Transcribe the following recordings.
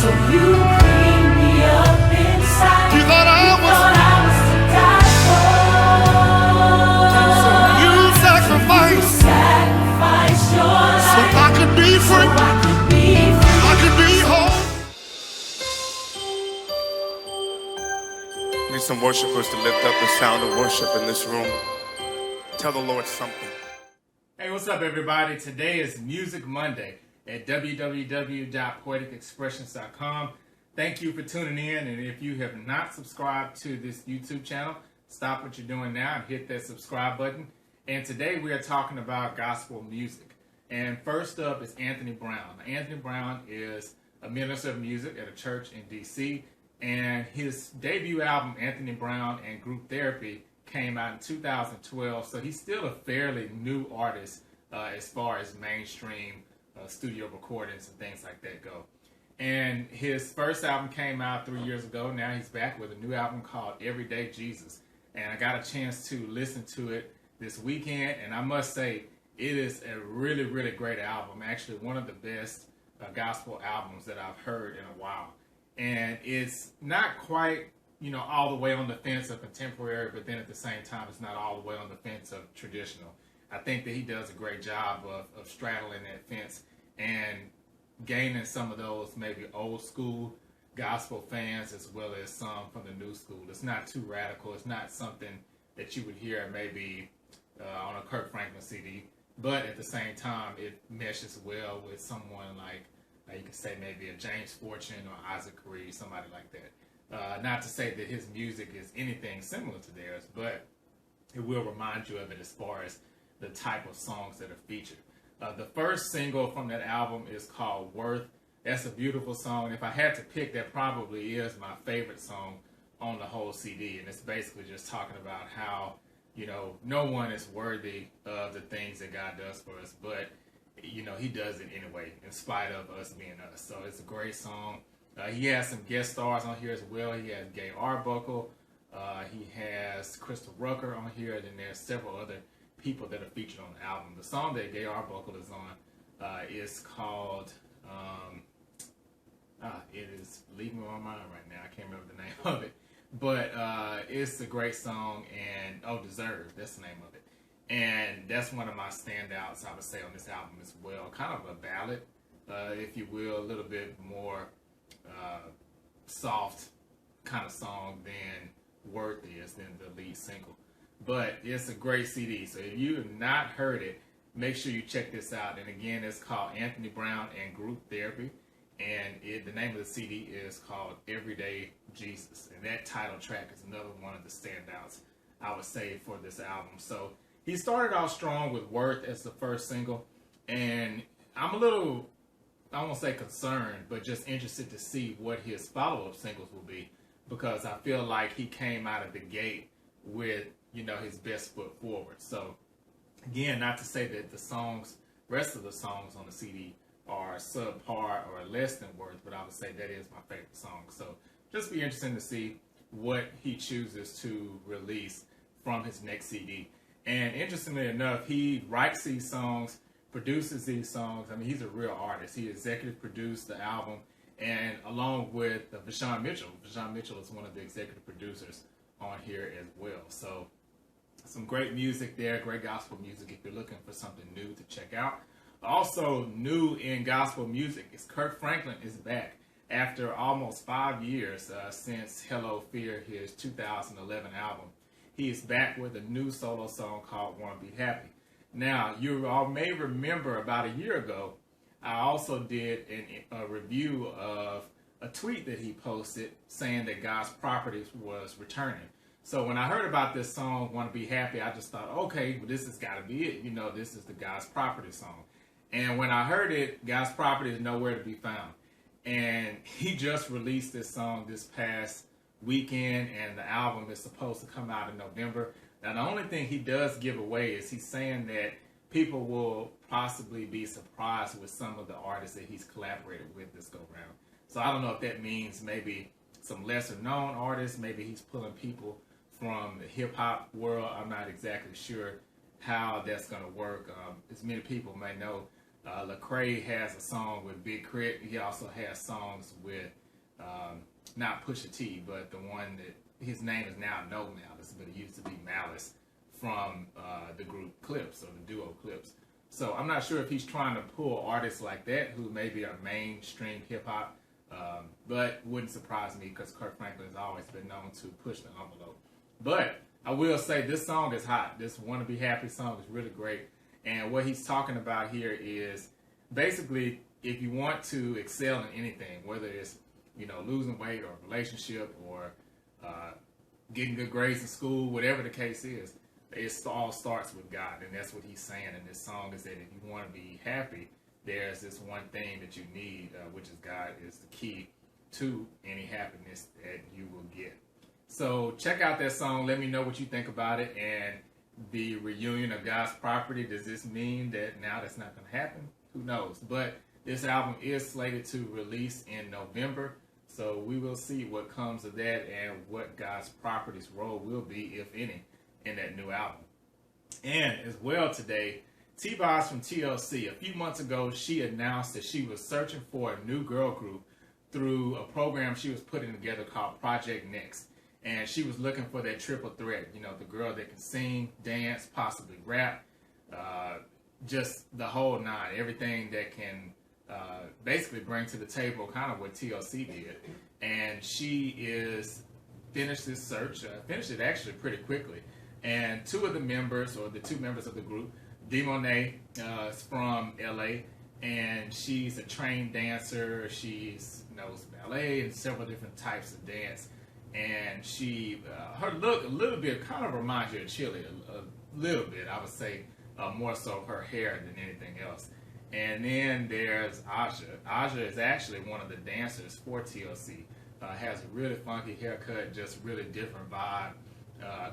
So you cleaned me up inside. You thought I was to die for. so you sacrificed Your life so I could be free. I could be free. I could be whole. Need some worshipers to lift up the sound of worship in this room. Tell the Lord something. Hey, what's up, everybody? Today is Music Monday at www.poeticexpressions.com. Thank you for tuning in, and if you have not subscribed to this YouTube channel, stop what you're doing now and hit that subscribe button. And today we are talking about gospel music. And first up is Anthony Brown. Anthony Brown is a minister of music at a church in D.C., and his debut album, Anthony Brown and Group Therapy, came out in 2012, so he's still a fairly new artist as far as mainstream studio recordings and things like that go. And his first album came out 3 years ago. Now he's back with a new album called Everyday Jesus. And I got a chance to listen to it this weekend, and I must say, it is a really, really great album. Actually, one of the best gospel albums that I've heard in a while. And it's not quite, all the way on the fence of contemporary, but then at the same time, it's not all the way on the fence of traditional. I think that he does a great job of straddling that fence and gaining some of those maybe old school gospel fans as well as some from the new school. It's not too radical. It's not something that you would hear maybe on a Kirk Franklin CD, but at the same time, it meshes well with someone like, you could say maybe a James Fortune or Isaac Reed, somebody like that. Not to say that his music is anything similar to theirs, but it will remind you of it as far as the type of songs that are featured. The first single from that album is called Worth. That's a beautiful song. If I had to pick, that probably is my favorite song on the whole CD. And it's basically just talking about how, no one is worthy of the things that God does for us, but, he does it anyway, in spite of us being us. So it's a great song. He has some guest stars on here as well. He has Gay Arbuckle. He has Crystal Rucker on here. And then there's several other people that are featured on the album. The song that Gay Arbuckle is on is called, it is leaving me on my mind right now. I can't remember the name of it. But it's a great song, and Deserve, that's the name of it. And that's one of my standouts, I would say, on this album as well. Kind of a ballad, if you will, a little bit more soft kind of song than Worth is, than the lead single. But it's a great CD, so if you have not heard it, make sure you check this out. And again, it's called Anthony Brown and Group Therapy, and the name of the CD is called Everyday Jesus. And that title track is another one of the standouts, I would say, for this album. So he started off strong with Worth as the first single, and I'm a little, I won't say concerned, but just interested to see what his follow-up singles will be, because I feel like he came out of the gate with, his best foot forward. So again, not to say that the rest of the songs on the CD are subpar or less than Worth, but I would say that is my favorite song. So just be interesting to see what he chooses to release from his next CD. And interestingly enough, he writes these songs, produces these songs. I mean, he's a real artist. He executive produced the album, and along with Vashawn Mitchell. Vashawn Mitchell is one of the executive producers on here as well. So some great music there, great gospel music if you're looking for something new to check out. Also new in gospel music is Kirk Franklin is back after almost 5 years since Hello Fear, his 2011 album. He is back with a new solo song called Wanna Be Happy. Now, you all may remember about a year ago, I also did a review of a tweet that he posted saying that God's Properties was returning. So when I heard about this song, Wanna Be Happy, I just thought, okay, well, this has got to be it. This is the God's Property song. And when I heard it, God's Property is nowhere to be found. And he just released this song this past weekend, and the album is supposed to come out in November. Now, the only thing he does give away is he's saying that people will possibly be surprised with some of the artists that he's collaborated with this go round. So I don't know if that means maybe some lesser known artists, maybe he's pulling people from the hip hop world. I'm not exactly sure how that's going to work. As many people may know, Lecrae has a song with Big Crit. He also has songs with not Pusha T, but the one that his name is now No Malice, but it used to be Malice from the group Clips or the duo Clips. So I'm not sure if he's trying to pull artists like that who maybe are mainstream hip hop, but wouldn't surprise me because Kirk Franklin has always been known to push the envelope. But I will say this song is hot. This Wanna Be Happy song is really great. And what he's talking about here is basically if you want to excel in anything, whether it's losing weight or a relationship or getting good grades in school, whatever the case is, it all starts with God. And that's what he's saying in this song is that if you want to be happy, there's this one thing that you need, which is God is the key to any happiness that you will get. So check out that song. Let me know what you think about it. And the reunion of God's Property, does this mean that now that's not going to happen? Who knows? But this album is slated to release in November. So we will see what comes of that and what God's Property's role will be, if any, in that new album. And as well today, T-Boz from TLC, a few months ago, she announced that she was searching for a new girl group through a program she was putting together called Project Next. And she was looking for that triple threat, the girl that can sing, dance, possibly rap, just the whole nine, everything that can basically bring to the table kind of what TLC did. And she is finished this search, finished it actually pretty quickly. And two of the members, or the two members of the group, D-Monet is from LA, and she's a trained dancer. She knows ballet and several different types of dance. And she, her look a little bit kind of reminds you of Chili, a little bit, I would say, more so her hair than anything else. And then there's Aja. Aja is actually one of the dancers for TLC. Has a really funky haircut, just really different vibe,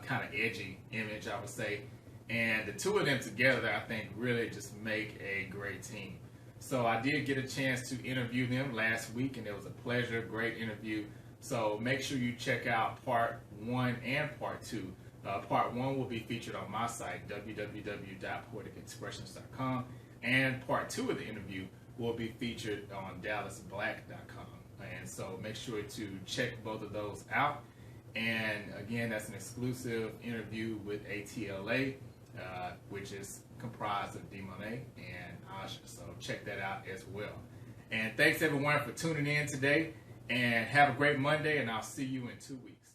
kind of edgy image, I would say. And the two of them together, I think, really just make a great team. So I did get a chance to interview them last week, and it was a pleasure, great interview. So make sure you check out part 1 and part 2. Part 1 will be featured on my site, www.poeticexpressions.com, and part 2 of the interview will be featured on dallasblack.com. And so make sure to check both of those out. And again, that's an exclusive interview with ATLA, which is comprised of D-Monet and Asha. So check that out as well. And thanks everyone for tuning in today. And have a great Monday, and I'll see you in 2 weeks.